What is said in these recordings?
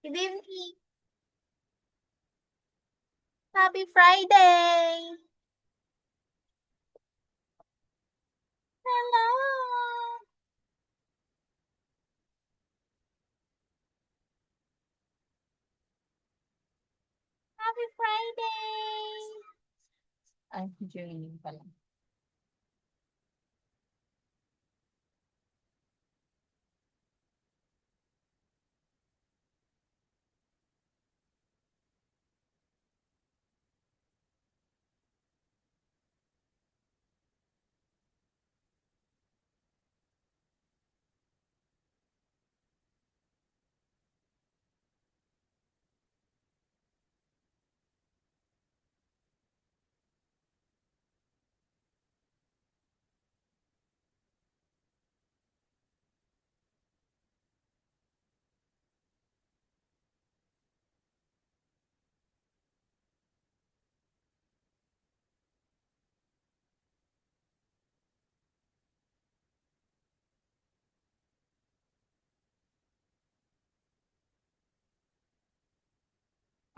Good evening. Happy Friday. Hello. Happy Friday. Ay, joining pala.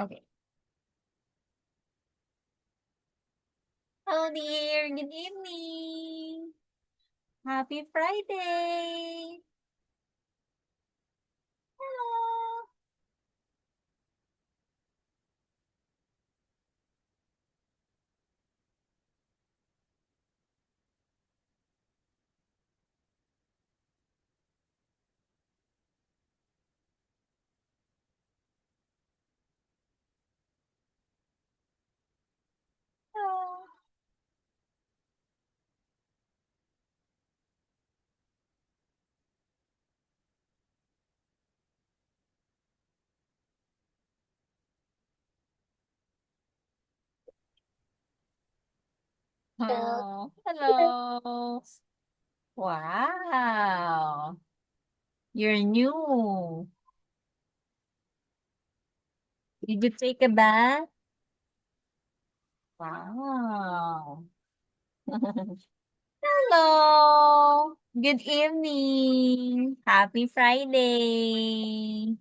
Okay. Hello dear. Good evening. Happy Friday. Hello. Hello. Oh, hello. Wow. You're new. Did you take a bath? Wow. Hello. Good evening. Happy Friday.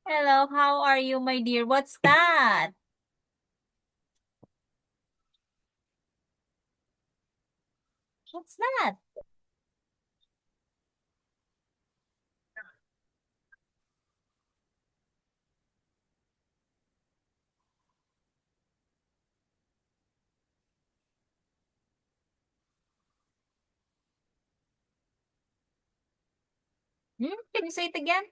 Hello, how are you, my dear? What's that? What's that? Can you say it again?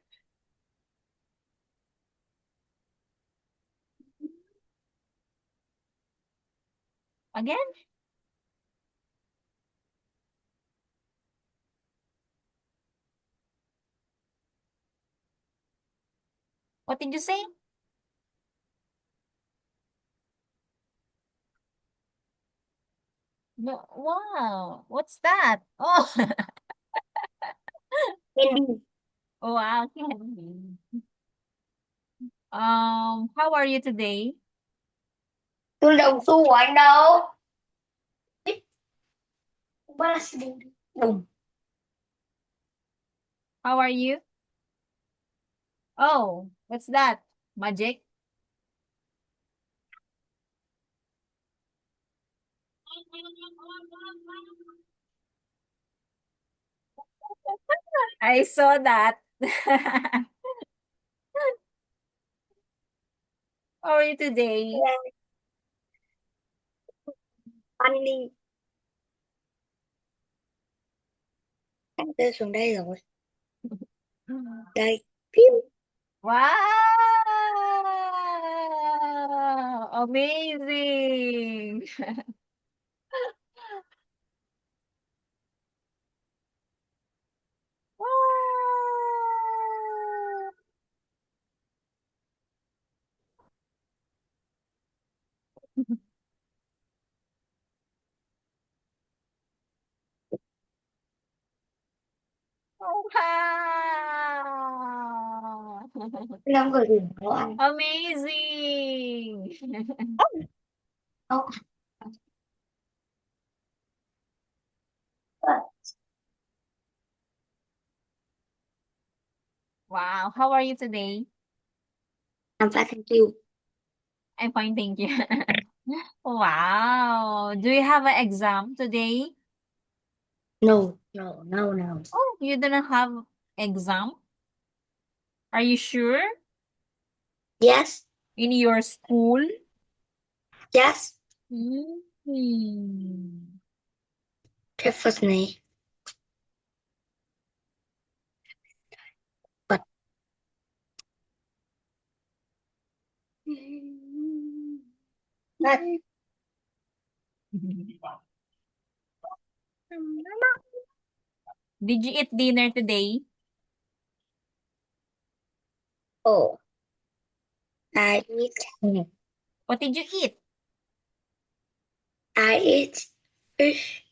Again? What did you say? No, wow. What's that? Oh, Candy. wow, candy. How are you today? Tôi đồng xu của anh đâu? Ba đồng. How are you? Oh, what's that? Magic? I saw that. How are you today? Anh đi. Anh tới xuống đây rồi. Đây. Phiu. Wow! Amazing! Wow! Wow! Anh không cười đừng có anh. Amazing! Không. Wow, how are you today? I'm fine, thank you. I'm fine, thank you. Wow. Do you have an exam today? No, no, no, no. Oh, you didn't have exam? Are you sure? Yes, In your school? yes, Hmm. definitely. But but Did you eat dinner today? oh, I eat. What did you eat? I eat fish.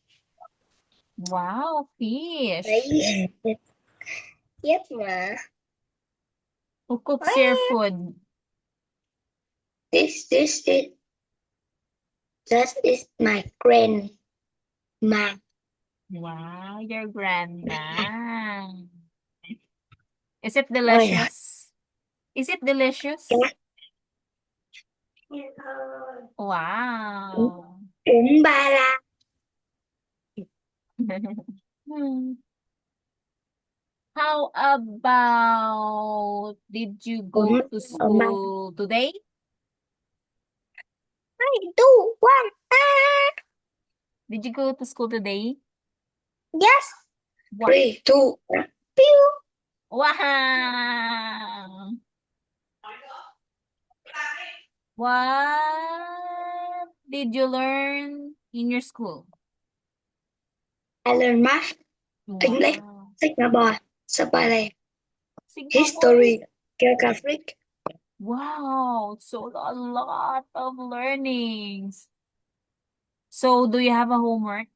Wow, fish. I eat. Yes, ma. Who cooks your Ah, food? this, that is my grandma. Wow, your grandma. Is it Oh yeah. delicious? Is it delicious? Wow. Bún ba la. Hmm. How about did you Bún go to ba. school today? 3, 2, 1. Ah! Did you go to school today? Yes. What? 3, 2, 1. Pew. Wow. What did you learn in your school? I learn math, English, Wow. Singapore, Spanish, Singapore? history, geography. Wow. So a lot of learnings. So do you have a homework?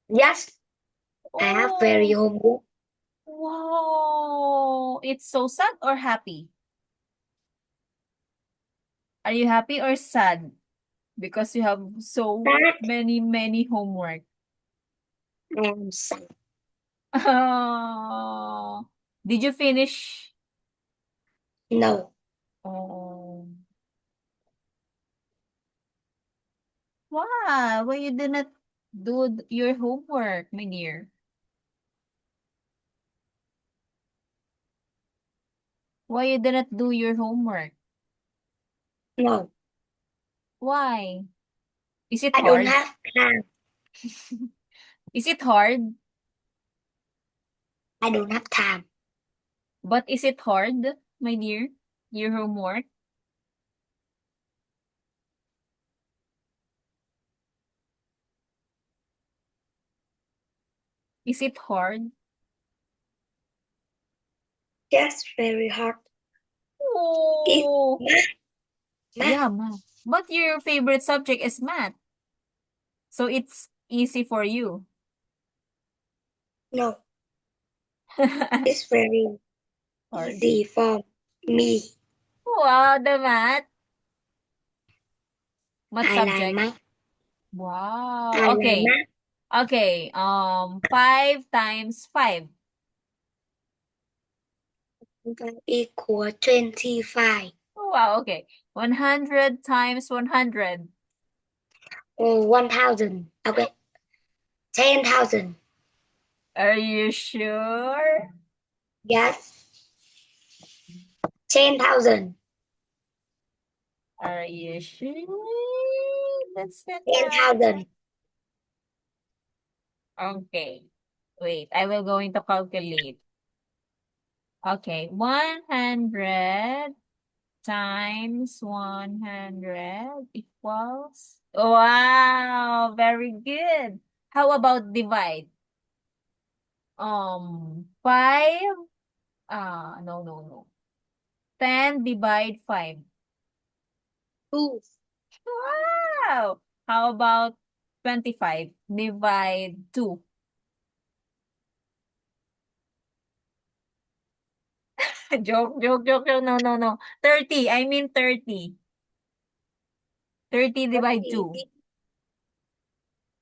Yes, I have very Oh, homework. wow. It's so sad or happy? Are you happy or sad? Because you have so That many homework. and sad. Oh, did you finish? No, Oh, why? Why you did not do your homework, my dear? Why you did not do your homework? no, Why? Is it I don't hard? have time. Is it hard? I don't have time. But is it hard, my dear? Your homework? Is it hard? Yes, very hard. It's Oh, math, math. yeah, math. But your favorite subject is math. So it's easy for you. No, it's very Hard. easy for me. Wow, the math. Math I like subject. math. I Wow. like Okay. math. Okay. 5 times 5. Equal 25. Wow. Okay. 100 times 100. Oh, 1,000. Okay. 10,000. Are you sure? Yes. 10,000. Are you sure? That's not right. 10,000. Okay. Wait, I will going to calculate. Okay, 100 times 100 equals. Wow, very good. How about divide? 5. No, no, no. 10 divide 5. 2. Wow. How about 25 divide 2? Joke. No, no, no. 30. I mean 30. 30 divide 2.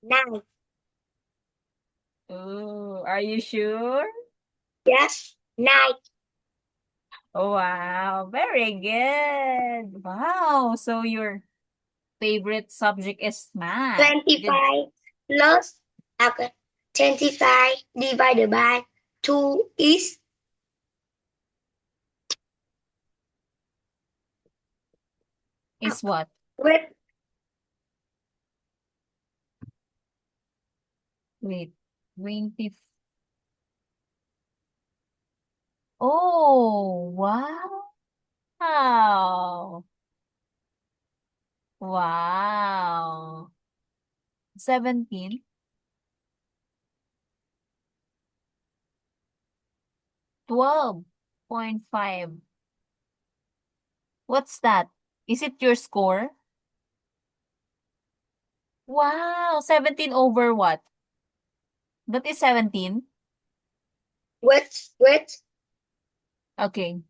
9. Oh, are you sure? Yes. 9. Wow, very good. Wow, so your favorite subject is math. Good. 25 plus, okay, 25 divided by 2 Is what? with Wait, 20. Oh, wow. Wow. Wow. 17, 12.5. What's that? Is it your score? Wow, 17 over what? That is 17? with Okay.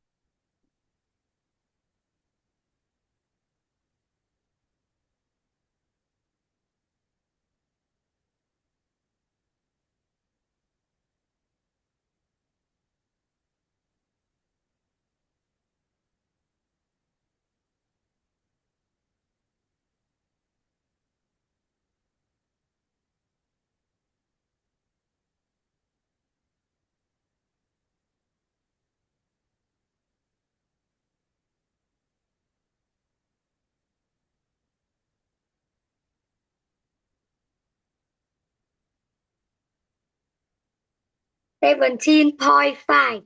17.5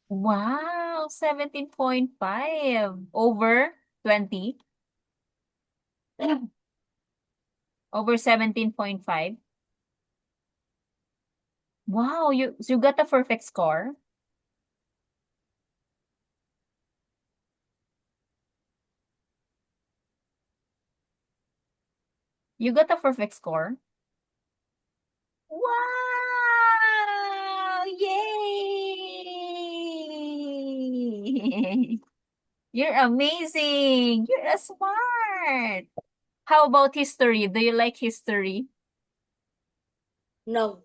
Wow, 17.5 over 20? Over 17.5? Wow, you got a perfect score? You got a perfect score? Wow! Yay! You're amazing. You're a smart. How about history? Do you like history? no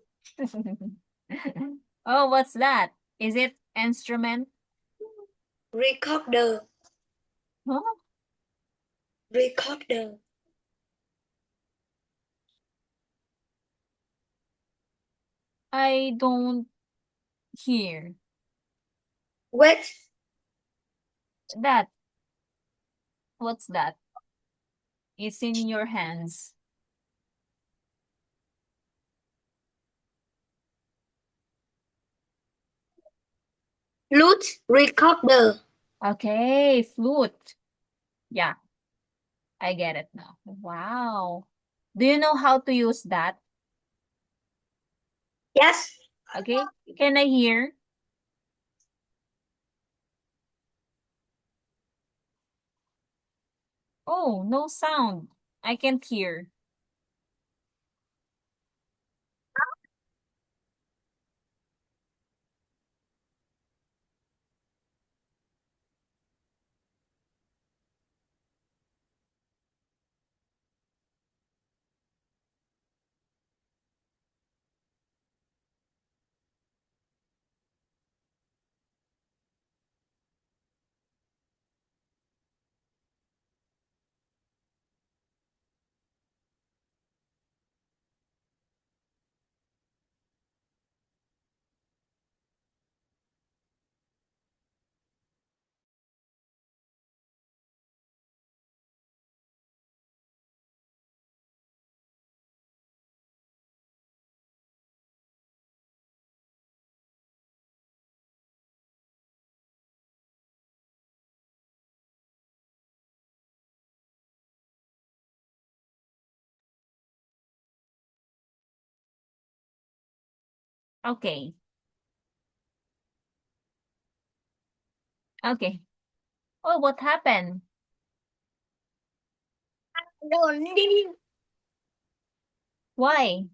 Oh, what's that? Is it instrument? recorder Huh? recorder I don't hear with that. What's that? It's in your hands. flute recorder. Okay, flute. Yeah, I get it now. Wow. Do you know how to use that? Yes, Okay, can I hear? Oh, no sound. I can't hear. Okay, okay. Oh, what happened? no, Why?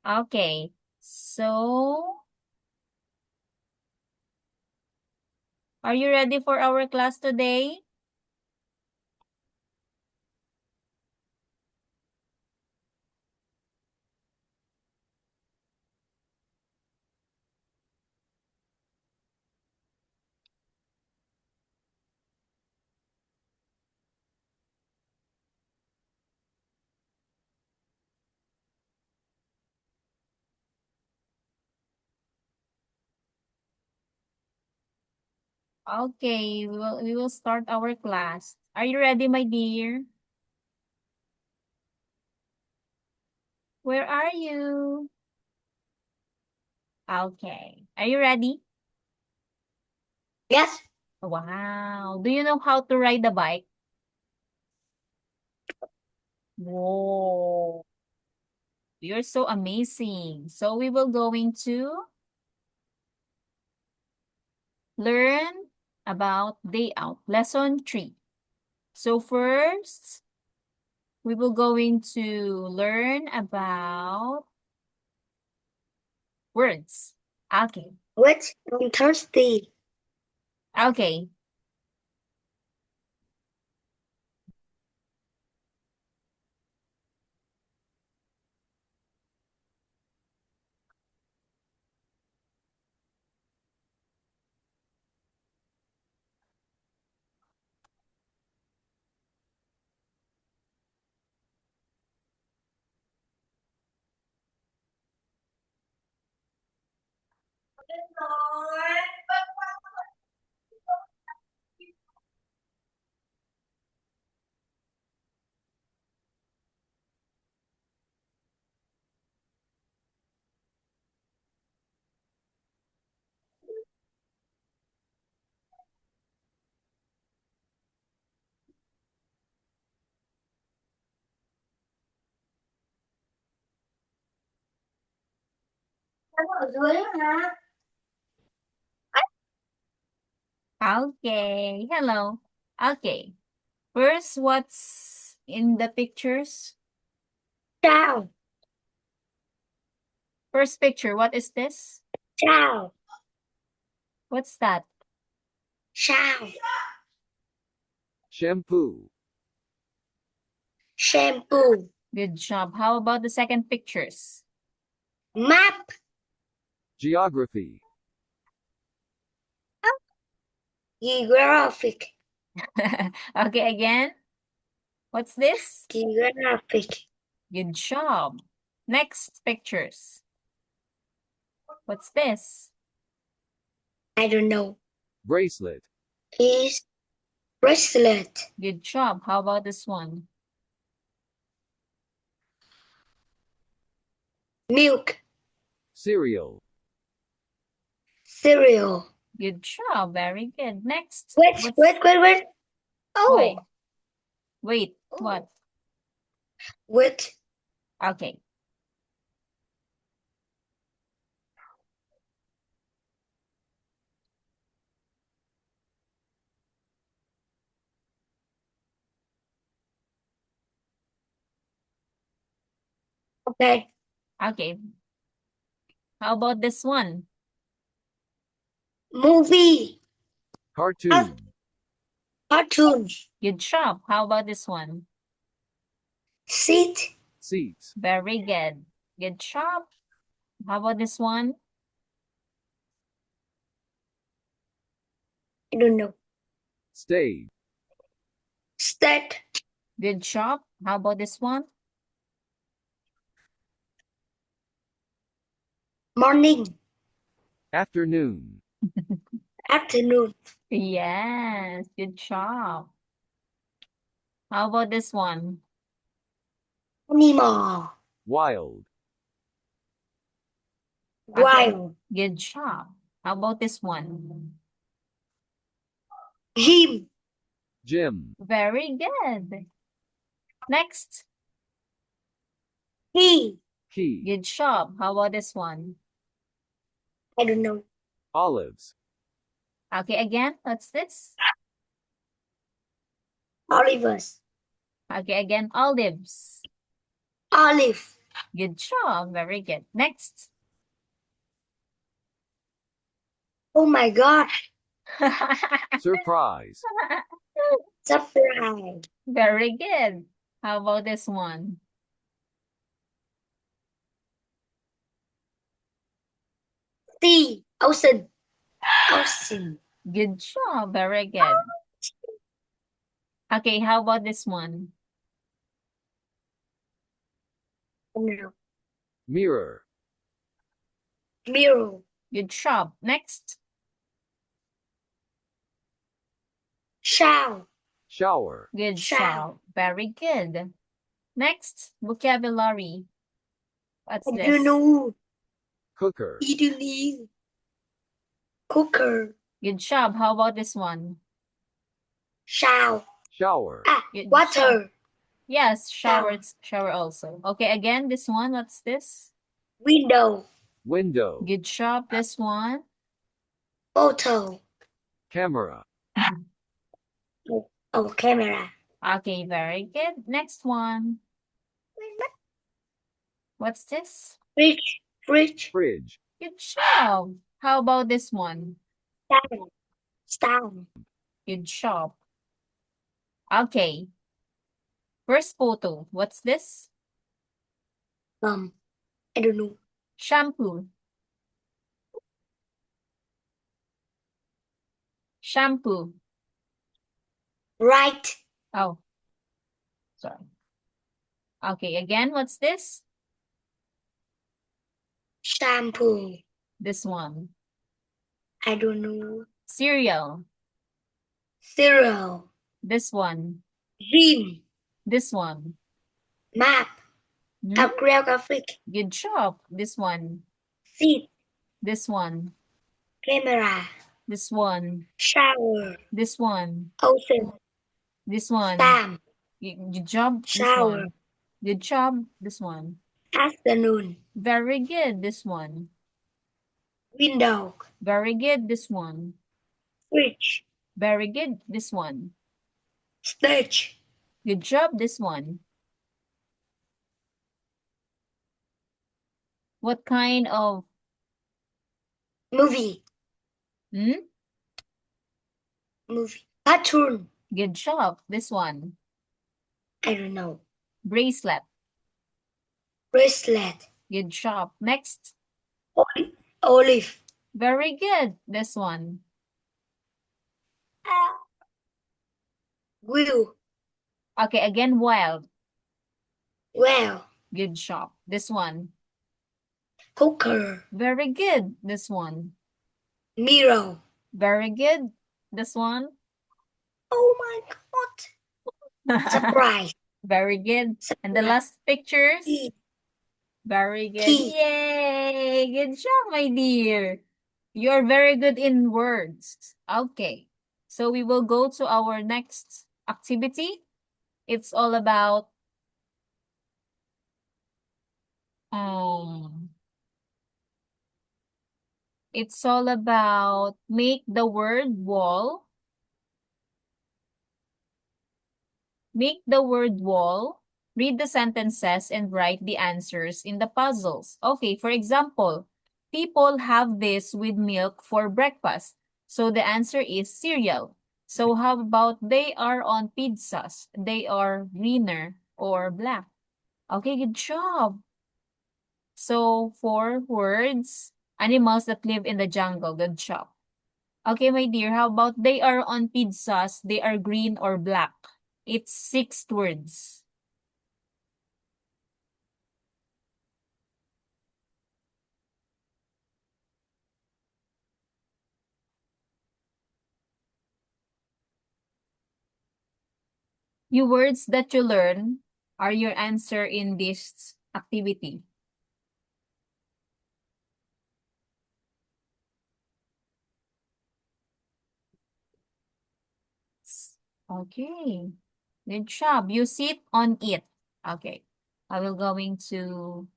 Okay, so are you ready for our class today? Okay, we will start our class. Are you ready, my dear? Where are you? Okay. Are you ready? Yes. Wow. Do you know how to ride a bike? Whoa. You're so amazing. So we will going to learn about day out. Lesson 3. So first, we will going to learn about words. Okay. Wait, I'm thirsty. Okay. Ở dưới hả? Okay. Hello. Okay. First, what's in the pictures? Chào, First picture, what is this? chào, What's that? chào. Shampoo. Shampoo. Good job. How about the second pictures? Map. Geography. Geographic. Okay, again. What's this? Geographic. Good job. Next pictures. What's this? I don't know. Bracelet. Is bracelet. Good job. How about this one? Milk. Cereal. Cereal. Good job. Very good. Next. Wait, wait. Why? Oh, Wait, Oh. what? wait. Okay. Okay. Okay. How about this one? Movie. Cartoon. Cartoon. Good job. How about this one? Seat. Seats. Very good. Good job. How about this one? I don't know. Stage. State. Good job. How about this one? Morning. Afternoon. Afternoon. Yes, good job. How about this one? Animal. Wild. Okay, Wild. good job. How about this one? Gym. Gym. Very good. Next. Key. Key. Good job. How about this one? I don't know. Olives. Okay, again, what's this? Olivers. Okay, again, olives. Olive. Good job. Very good. Next. Oh my God. Surprise. Surprise. Very good. How about this one? Sea. Ocean. Ocean. Good job. Very good. Okay, how about this one? No. Mirror. Mirror. Good job. Next. shower, shower, Good shower. job. Very good. Next, vocabulary. What's I this? don't know. cooker, Idling, cooker, Good job. How about this one? shower, shower, Good job. water, Yes, shower. Shower. It's shower also. Okay, again, this one. What's this? window, window, Good job. This one. photo, camera, oh, camera, Okay, very good. Next one. What's this? fridge, fridge, Good job. How about this one? stand, Good job. Okay. First photo. What's this? I don't know. Shampoo. Shampoo. Right, Oh, sorry. Okay, again, what's this? shampoo, This one. I don't know. Cereal. Cereal, This one. dream, This one. map, Hmm? geographic, Good job. This one. seat, This one. camera, This one. shower, This one. ocean, This one. stamp, Good job. This shower, one. Good job. This one. afternoon, Very good. This one. window, Very good. This one. fridge, Very good. This one. stage, Good job. This one. What kind of movie, hmm? cartoon, Good job. This one. I don't know. Bracelet. Bracelet, Good job. Next. olive, Very good. This one. wheel, Okay, again, wild. well, Good job. This one. cooker, Very good. This one. mirror. Very good. This one. Oh my God. Surprise. Very good. And the Surprise. last pictures. Key. Very good. Key. Yay! Good job, my dear. You're very good in words. Okay. So we will go to our next activity. It's all about it's all about make the word wall. Make the word wall, read the sentences, and write the answers in the puzzles. Okay, for example, people have this with milk for breakfast. So the answer is cereal. So how about they are on pizzas? They are greener or black. Okay, good job. So for words, animals that live in the jungle. Good job. Okay, my dear, how about they are on pizzas? They are green or black? It's 6 words. Your words that you learn are your answer in this activity. Okay. Good job. You sit on it. Okay. I will going to...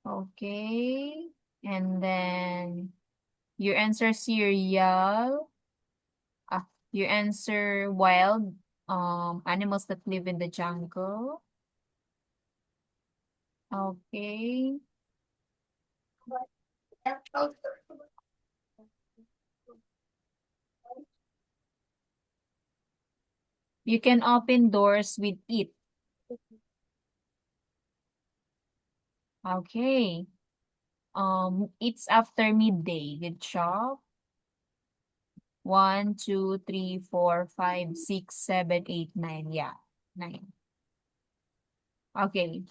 Okay. And then your answer cereal. Your answer wild animals that live in the jungle. Okay. You can open doors with it. Okay. It's after midday. Good job. 1, 2, 3, 4, 5, 6, 7, 8, 9. Yeah, 9. Okay.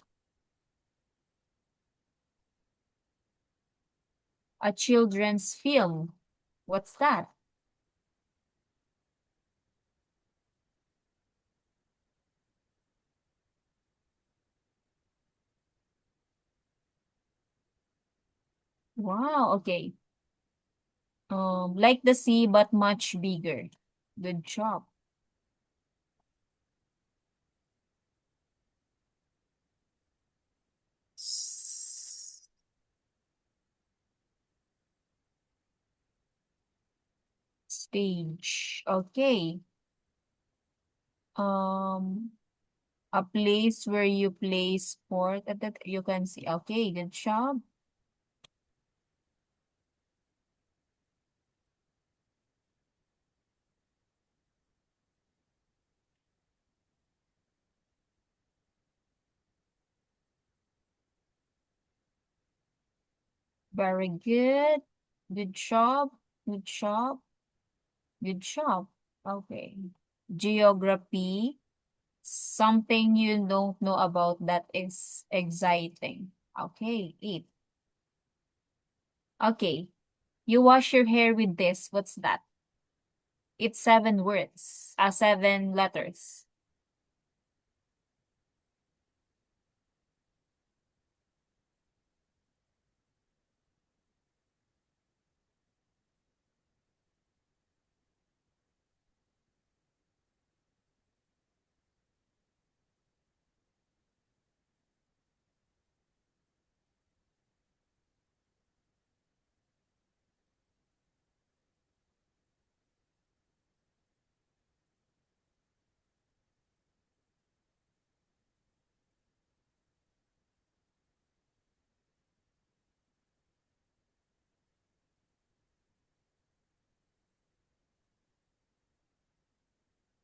A children's film. What's that? Wow, okay. Like the sea, but much bigger. Good job. Stage. Okay. Um, a place where you play sport at that you can see. Okay, good job. Very good. Good job. Good job. Good job. Okay. Geography. Something you don't know about that is exciting. Okay, 8. Okay. You wash your hair with this. What's that? It's 7 words. 7 letters.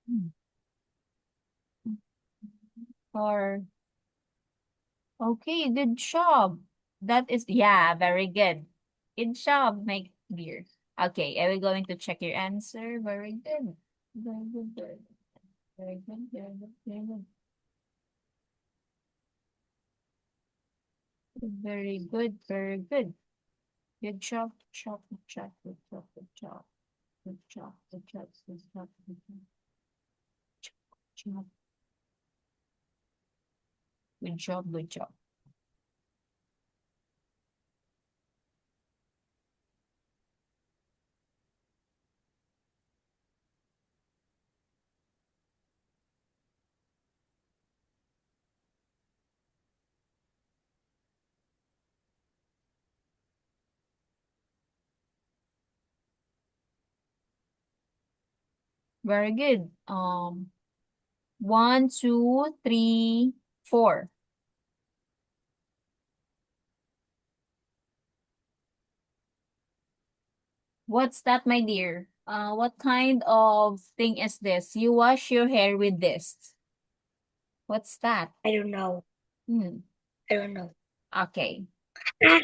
Hmm. Or okay, good job. That is yeah, very good. Good job, my dear. Okay, are we going to check your answer? Very good. Very good. Very good. Very good. Very good. Very good. Very good. Very good. Good job. Good job. Good job. Good job. Good job. Good job. Good job. Good job. Good job. Good job. Good job. Very good. 1, 2, 3, 4. What's that, my dear? What kind of thing is this? You wash your hair with this. What's that? I don't know. Hmm. I don't know. Okay. Ah,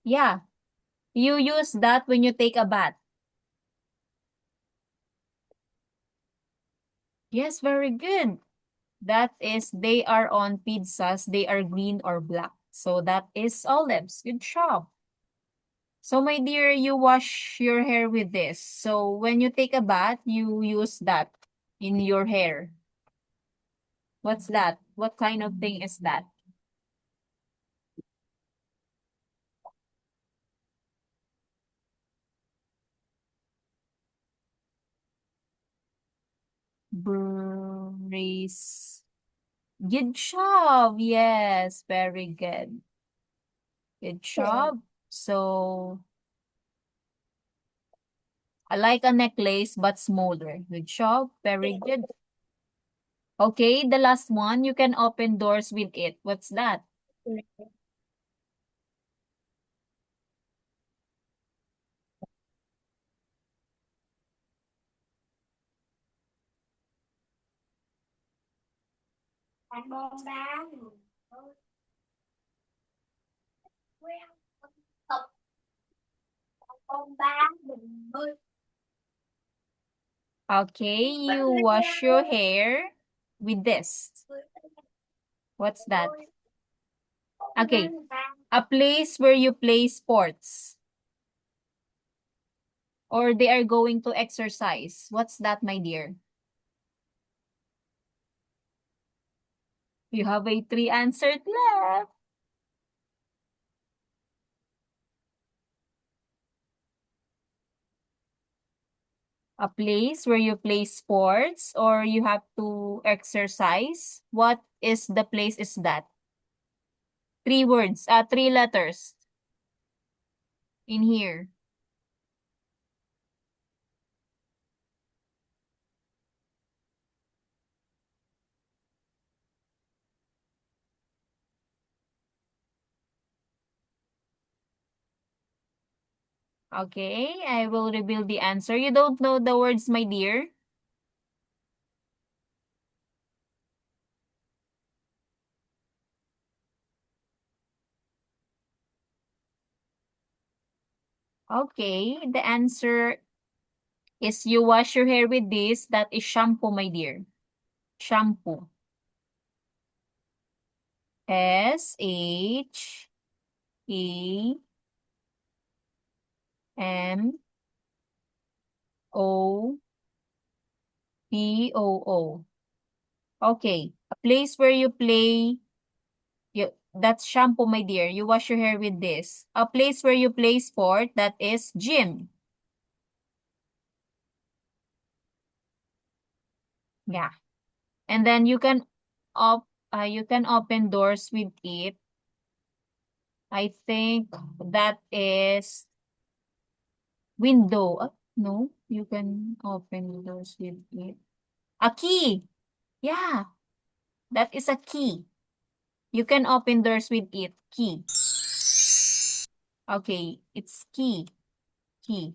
Yeah. You use that when you take a bath. Yes, very good. That is, they are on pizzas. They are green or black. So that is olives. Good job. So my dear, you wash your hair with this. So when you take a bath, you use that in your hair. What's that? What kind of thing is that? Brace. Good job. Yes, very good. Good yeah. job. So, I like a necklace but smaller. Good job. Very good. Okay, the last one, you can open doors with it. What's that? Đánh bóng đá. Tập bóng đá mình bơi. Okay, you wash your hair with this. What's that? Okay, a place where you play sports. Or they are going to exercise. What's that, my dear? You have a 3 answered left. A place where you play sports or you have to exercise. What is the place is that? 3 words, 3 letters in here. Okay, I will reveal the answer. You don't know the words, my dear? Okay, the answer is you wash your hair with this. That is shampoo, my dear. Shampoo. SHAMPOO. Okay, a place where you play. That's shampoo, my dear. You wash your hair with this. A place where you play sport. That is gym. Yeah. And then you can open doors with it. I think that is window. No, you can open doors with it. A key. Yeah, that is a key. You can open doors with it. Key. Okay, it's key. Key.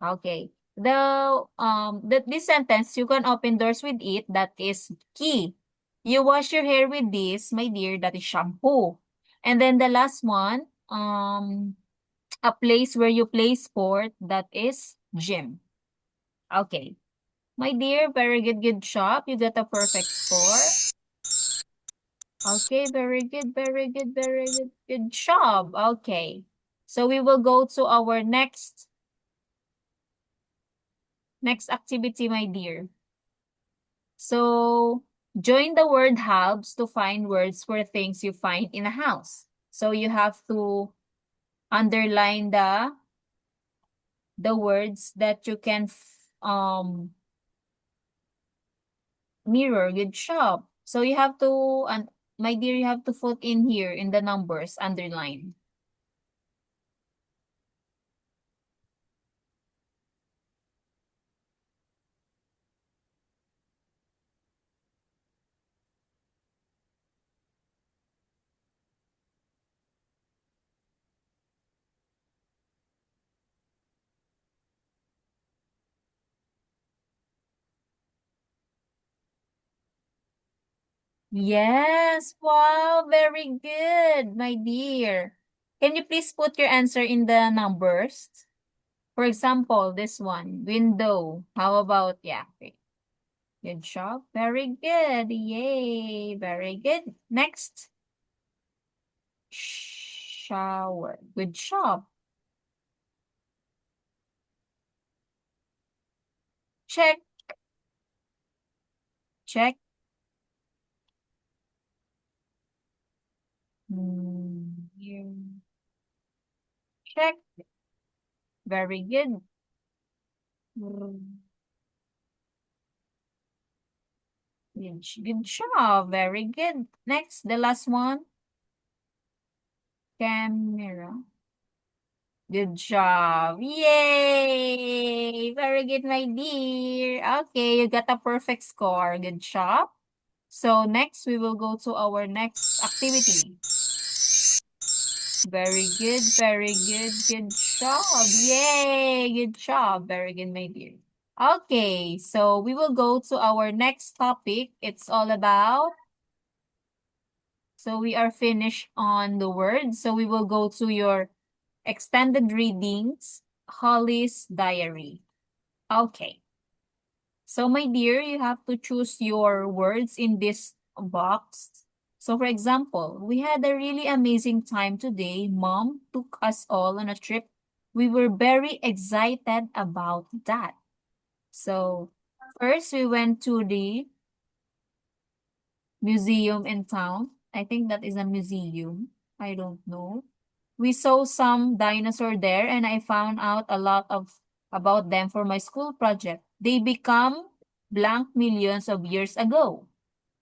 Okay. This sentence, you can open doors with it, that is key. You wash your hair with this, my dear, that is shampoo. And then the last one, a place where you play sport, that is gym. Okay. My dear, very good job. You got a perfect score. Okay, very good job. Okay. So we will go to our next activity, my dear. So join the word hubs to find words for things you find in a house. So you have to underline the words that you can mirror. Good job. So you have to, and my dear, you have to put in here in the numbers, underline. Yes, wow, very good, my dear. Can you please put your answer in the numbers? For example, this one, window. How about, yeah, okay. Good job. Very good. Yay. Very good. Next. Shower. Good job. Check. Check. Here. Check. Very good. Good job. Very good. Next, the last one. Camera. Good job. Yay! Very good, my dear. Okay, you got a perfect score. Good job. So next, we will go to our next activity. Very good, good job. Yay! Good job. Very good, my dear. Okay, so we will go to our next topic. It's all about, so we are finished on the words. So we will go to your extended readings, Holly's diary. Okay. So my dear, you have to choose your words in this box. So for example, we had a really amazing time today. Mom took us all on a trip. We were very excited about that. So first we went to the museum in town. I think that is a museum. I don't know. We saw some dinosaur there and I found out a lot of about them for my school project. They become blank millions of years ago.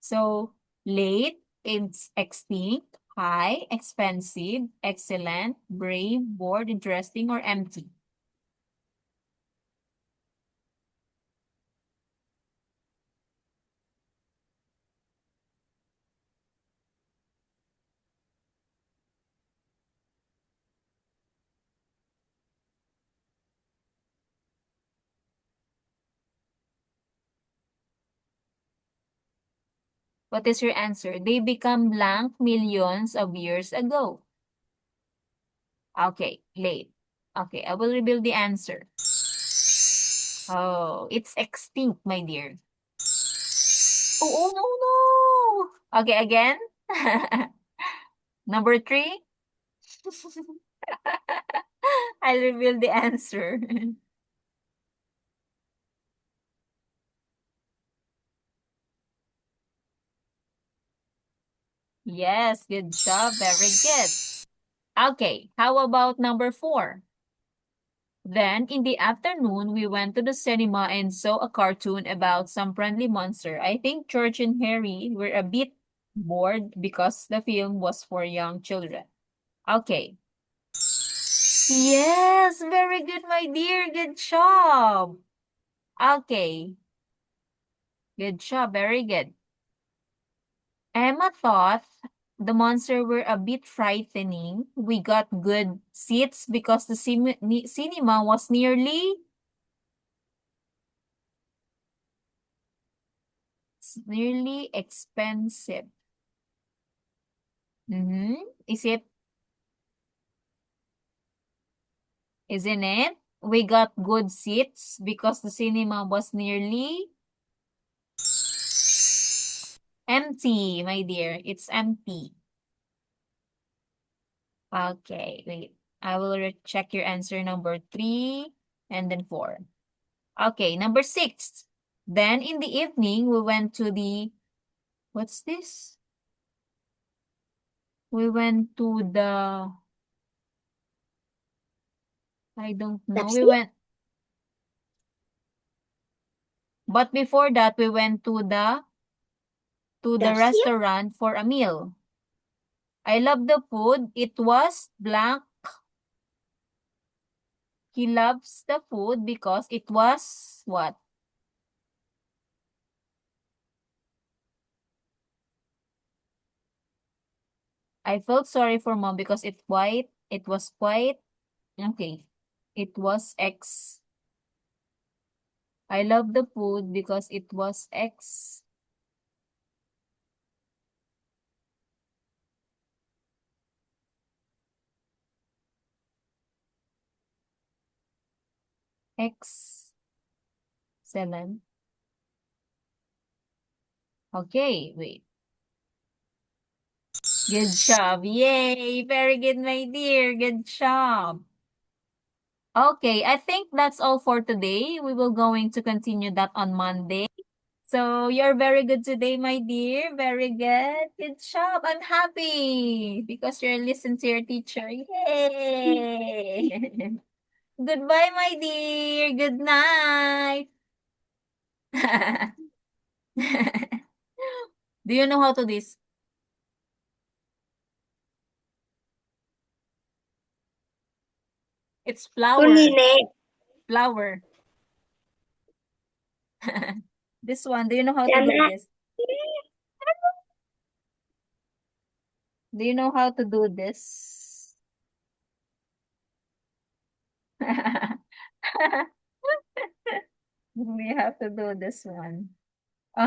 So, late, it's extinct, high, expensive, excellent, brave, bored, interesting, or empty. What is your answer? They become blank millions of years ago. Okay, late. Okay, I will reveal the answer. Oh, it's extinct, my dear. Oh, no, no. Okay, again. Number 3. I'll reveal the answer. Yes, good job. Very good. Okay, how about number 4? Then, in the afternoon, we went to the cinema and saw a cartoon about some friendly monster. I think George and Harry were a bit bored because the film was for young children. Okay. Yes, very good, my dear. Good job. Okay. Good job. Very good. Emma thought the monster were a bit frightening. We got good seats because the cinema was nearly expensive. Mm-hmm. Isn't it? We got good seats because the cinema was nearly empty, my dear. It's empty. Okay, wait. I will check your answer number 3 and then 4. Okay, number 6. Then in the evening, we went to the, what's this? We went to the, I don't know. We Pepsi? went, but before that, we went to the Pepsi? restaurant for a meal. I love the food. It was blank. He loves the food because it was what? I felt sorry for mom because it was quite, okay. It was X. I love the food because it was excellent. Okay, wait. Good job. Yay! Very good, my dear. Good job. Okay, I think that's all for today. We will going to continue that on Monday. So you're very good today, my dear. Very good. Good job. I'm happy because you're listening to your teacher. Yay! Goodbye, my dear. Good night. Do you know how to this? It's Hindi, flower. ne. Flower. This one, do you know how to Yan do na. this? Do you know how to do this? We have to do this one.